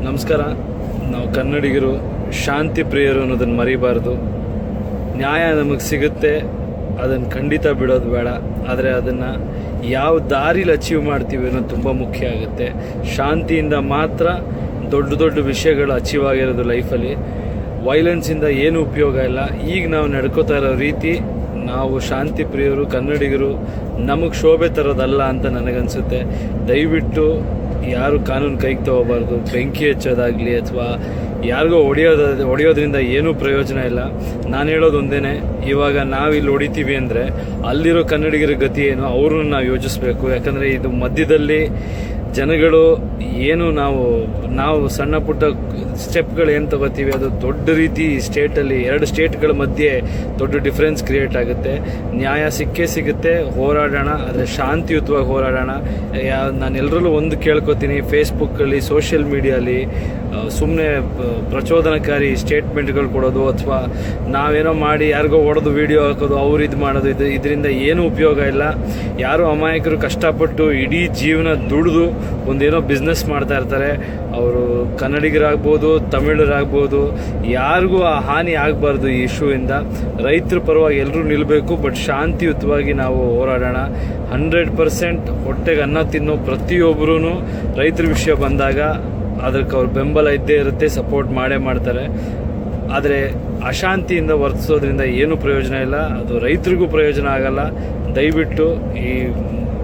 ನಮಸ್ಕಾರ. ನಾವು ಕನ್ನಡಿಗರು ಶಾಂತಿ ಪ್ರಿಯರು ಅನ್ನೋದನ್ನು ಮರಿಬಾರ್ದು. ನ್ಯಾಯ ನಮಗೆ ಸಿಗುತ್ತೆ, ಅದನ್ನು ಖಂಡಿತ ಬಿಡೋದು ಬೇಡ. ಆದರೆ ಅದನ್ನು ಯಾವ ದಾರಿಲಿ ಅಚೀವ್ ಮಾಡ್ತೀವಿ ಅನ್ನೋದು ತುಂಬ ಮುಖ್ಯ ಆಗುತ್ತೆ. ಶಾಂತಿಯಿಂದ ಮಾತ್ರ ದೊಡ್ಡ ದೊಡ್ಡ ವಿಷಯಗಳು ಅಚೀವ್ ಆಗಿರೋದು ಲೈಫಲ್ಲಿ. ವೈಲೆನ್ಸಿಂದ ಏನೂ ಉಪಯೋಗ ಇಲ್ಲ. ಈಗ ನಾವು ನಡ್ಕೋತಾ ಇರೋ ರೀತಿ, ನಾವು ಶಾಂತಿ ಪ್ರಿಯರು ಕನ್ನಡಿಗರು ನಮಗೆ ಶೋಭೆ ತರೋದಲ್ಲ ಅಂತ ನನಗನ್ಸುತ್ತೆ. ದಯವಿಟ್ಟು ಯಾರು ಕಾನೂನು ಕೈಗೆ ತಗೋಬಾರ್ದು. ಬೆಂಕಿ ಹಚ್ಚೋದಾಗಲಿ ಅಥವಾ ಯಾರಿಗೋ ಹೊಡೆಯೋದ್ರಿಂದ ಏನೂ ಪ್ರಯೋಜನ ಇಲ್ಲ. ನಾನು ಹೇಳೋದು ಒಂದೇ, ಇವಾಗ ನಾವಿಲ್ಲಿ ಹೊಡಿತೀವಿ ಅಂದರೆ ಅಲ್ಲಿರೋ ಕನ್ನಡಿಗರ ಗತಿ ಏನು, ಅವ್ರನ್ನ ನಾವು ಯೋಚಿಸ್ಬೇಕು. ಯಾಕಂದರೆ ಇದು ಮಧ್ಯದಲ್ಲಿ ಜನಗಳು ಏನು ನಾವು ಸಣ್ಣ ಪುಟ್ಟ ಸ್ಟೆಪ್ಗಳು ಏನು ತಗೋತೀವಿ, ಅದು ದೊಡ್ಡ ರೀತಿ ಸ್ಟೇಟಲ್ಲಿ 2 ಸ್ಟೇಟ್ಗಳ ಮಧ್ಯೆ ದೊಡ್ಡ ಡಿಫ್ರೆನ್ಸ್ ಕ್ರಿಯೇಟ್ ಆಗುತ್ತೆ. ನ್ಯಾಯ ಸಿಗುತ್ತೆ, ಹೋರಾಡೋಣ, ಆದರೆ ಶಾಂತಿಯುತವಾಗಿ ಹೋರಾಡೋಣ. ನಾನೆಲ್ಲರಲ್ಲೂ ಒಂದು ಕೇಳ್ಕೊತೀನಿ, ಫೇಸ್ಬುಕ್ಕಲ್ಲಿ ಸೋಷಿಯಲ್ ಮೀಡಿಯಾಲಿ ಸುಮ್ಮನೆ ಪ್ರಚೋದನಕಾರಿ ಸ್ಟೇಟ್ಮೆಂಟ್ಗಳು ಕೊಡೋದು ಅಥವಾ ನಾವೇನೋ ಮಾಡಿ ಯಾರಿಗೋ ಹೊಡೆದು ವಿಡಿಯೋ ಹಾಕೋದು, ಅವ್ರು ಇದು ಮಾಡೋದು, ಇದರಿಂದ ಏನೂ ಉಪಯೋಗ ಇಲ್ಲ. ಯಾರು ಅಮಾಯಕರು ಕಷ್ಟಪಟ್ಟು ಇಡೀ ಜೀವನ ದುಡಿದು ಒಂದೇನೋ ಬಿಸ್ನೆಸ್ ಮಾಡ್ತಾ ಇರ್ತಾರೆ. ಅವರು ಕನ್ನಡಿಗರಾಗ್ಬೋದು, ತಮಿಳರಾಗ್ಬೋದು, ಯಾರಿಗೂ ಆ ಹಾನಿ ಆಗಬಾರ್ದು ಈ ಇಶ್ಯೂಯಿಂದ. ರೈತರ ಪರವಾಗಿ ಎಲ್ಲರೂ ನಿಲ್ಲಬೇಕು, ಬಟ್ ಶಾಂತಿಯುತವಾಗಿ ನಾವು ಹೋರಾಡೋಣ. 100% ಹೊಟ್ಟೆಗೆ ಅನ್ನ ತಿನ್ನೋ ಪ್ರತಿಯೊಬ್ಬರೂ ರೈತರ ವಿಷಯ ಬಂದಾಗ ಅದಕ್ಕೆ ಅವ್ರ ಬೆಂಬಲ ಇದ್ದೇ ಇರುತ್ತೆ, ಸಪೋರ್ಟ್ ಮಾಡೇ ಮಾಡ್ತಾರೆ. ಆದರೆ ಅಶಾಂತಿಯಿಂದ ವರ್ತಿಸೋದ್ರಿಂದ ಏನೂ ಪ್ರಯೋಜನ ಇಲ್ಲ, ಅದು ರೈತರಿಗೂ ಪ್ರಯೋಜನ ಆಗಲ್ಲ. ದಯವಿಟ್ಟು ಈ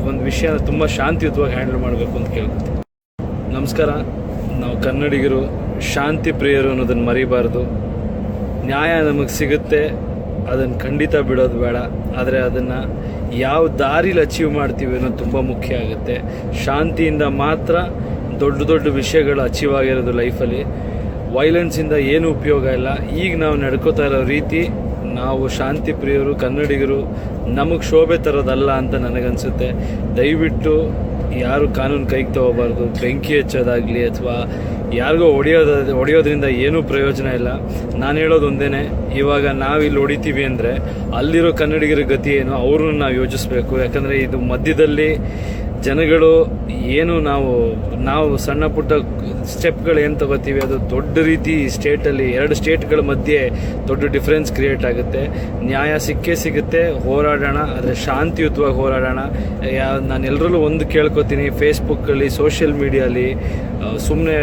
ಒಂದು ವಿಷಯ ತುಂಬ ಶಾಂತಿಯುತವಾಗಿ ಹ್ಯಾಂಡಲ್ ಮಾಡಬೇಕು ಅಂತ ಕೇಳ್ಕೊತೀನಿ. ನಮಸ್ಕಾರ. ನಾವು ಕನ್ನಡಿಗರು ಶಾಂತಿ ಪ್ರಿಯರು ಅನ್ನೋದನ್ನು ಮರಿಬಾರ್ದು. ನ್ಯಾಯ ನಮಗೆ ಸಿಗುತ್ತೆ, ಅದನ್ನು ಖಂಡಿತ ಬಿಡೋದು ಬೇಡ. ಆದರೆ ಅದನ್ನು ಯಾವ ದಾರಿಲಿ ಅಚೀವ್ ಮಾಡ್ತೀವಿ ಅನ್ನೋದು ತುಂಬ ಮುಖ್ಯ ಆಗುತ್ತೆ. ಶಾಂತಿಯಿಂದ ಮಾತ್ರ ದೊಡ್ಡ ದೊಡ್ಡ ವಿಷಯಗಳು ಅಚೀವ್ ಆಗಿರೋದು ಲೈಫಲ್ಲಿ. ವೈಲೆನ್ಸಿಂದ ಏನೂ ಉಪಯೋಗ ಇಲ್ಲ. ಈಗ ನಾವು ನಡ್ಕೋತಾ ಇರೋ ರೀತಿ, ನಾವು ಶಾಂತಿ ಪ್ರಿಯರು ಕನ್ನಡಿಗರು ನಮಗೆ ಶೋಭೆ ತರೋದಲ್ಲ ಅಂತ ನನಗನ್ಸುತ್ತೆ. ದಯವಿಟ್ಟು ಯಾರು ಕಾನೂನು ಕೈಗೆ ತಗೋಬಾರ್ದು. ಬೆಂಕಿ ಹಚ್ಚೋದಾಗಲಿ ಅಥವಾ ಯಾರಿಗೋ ಹೊಡೆಯೋದ್ರಿಂದ ಏನೂ ಪ್ರಯೋಜನ ಇಲ್ಲ. ನಾನು ಹೇಳೋದು ಒಂದೇ, ಇವಾಗ ನಾವಿಲ್ಲಿ ಹೊಡಿತೀವಿ ಅಂದರೆ ಅಲ್ಲಿರೋ ಕನ್ನಡಿಗರ ಗತಿ ಏನು, ಅವ್ರನ್ನ ನಾವು ಯೋಚಿಸ್ಬೇಕು. ಯಾಕಂದರೆ ಇದು ಮಧ್ಯದಲ್ಲಿ ಜನಗಳು ಏನು ನಾವು ಸಣ್ಣ ಪುಟ್ಟ ಸ್ಟೆಪ್ಗಳು ಏನು ತಗೋತೀವಿ, ಅದು ದೊಡ್ಡ ರೀತಿ ಸ್ಟೇಟಲ್ಲಿ 2 ಸ್ಟೇಟ್ಗಳ ಮಧ್ಯೆ ದೊಡ್ಡ ಡಿಫ್ರೆನ್ಸ್ ಕ್ರಿಯೇಟ್ ಆಗುತ್ತೆ. ನ್ಯಾಯ ಸಿಗುತ್ತೆ, ಹೋರಾಡೋಣ, ಆದರೆ ಶಾಂತಿಯುತವಾಗಿ ಹೋರಾಡೋಣ. ನಾನೆಲ್ಲರಲ್ಲೂ ಒಂದು ಕೇಳ್ಕೊತೀನಿ, ಫೇಸ್ಬುಕ್ಕಲ್ಲಿ ಸೋಷಿಯಲ್ ಮೀಡಿಯಾಲಿ ಸುಮ್ಮನೆ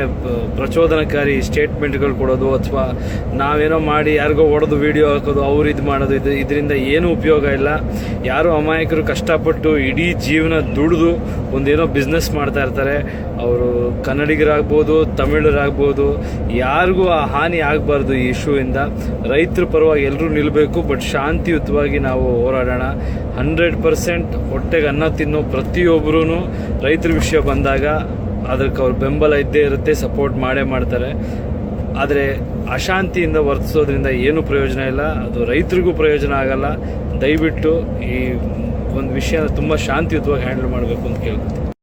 ಪ್ರಚೋದನಕಾರಿ ಸ್ಟೇಟ್ಮೆಂಟ್ಗಳು ಕೊಡೋದು ಅಥವಾ ನಾವೇನೋ ಮಾಡಿ ಯಾರಿಗೋ ಹೊಡೆದು ವಿಡಿಯೋ ಹಾಕೋದು, ಅವ್ರು ಇದು ಮಾಡೋದು, ಇದರಿಂದ ಏನೂ ಉಪಯೋಗ ಇಲ್ಲ. ಯಾರು ಅಮಾಯಕರು ಕಷ್ಟಪಟ್ಟು ಇಡೀ ಜೀವನ ದುಡಿದು ಒಂದೇನೋ ಬಿಸ್ನೆಸ್ ಮಾಡ್ತಾ ಇರ್ತಾರೆ. ಅವರು ಕನ್ನಡಿಗರಾಗ್ಬೋದು, ತಮಿಳರಾಗ್ಬೋದು, ಯಾರಿಗೂ ಆ ಹಾನಿ ಆಗಬಾರ್ದು ಈ ಇಶ್ಯೂಯಿಂದ. ರೈತರ ಪರವಾಗಿ ಎಲ್ಲರೂ ನಿಲ್ಲಬೇಕು, ಬಟ್ ಶಾಂತಿಯುತವಾಗಿ ನಾವು ಹೋರಾಡೋಣ. 100% ಹೊಟ್ಟೆಗೆ ಅನ್ನ ತಿನ್ನೋ ಪ್ರತಿಯೊಬ್ಬರೂ ರೈತರ ವಿಷಯ ಬಂದಾಗ ಅದಕ್ಕೆ ಅವ್ರ ಬೆಂಬಲ ಇದ್ದೇ ಇರುತ್ತೆ, ಸಪೋರ್ಟ್ ಮಾಡೇ ಮಾಡ್ತಾರೆ. ಆದರೆ ಅಶಾಂತಿಯಿಂದ ವರ್ತಿಸೋದ್ರಿಂದ ಏನೂ ಪ್ರಯೋಜನ ಇಲ್ಲ, ಅದು ರೈತರಿಗೂ ಪ್ರಯೋಜನ ಆಗಲ್ಲ. ದಯವಿಟ್ಟು ಈ ಒಂದು ವಿಷಯ ತುಂಬ ಶಾಂತಿಯುತವಾಗಿ ಹ್ಯಾಂಡಲ್ ಮಾಡಬೇಕು ಅಂತ ಕೇಳ್ಕೊತೀನಿ.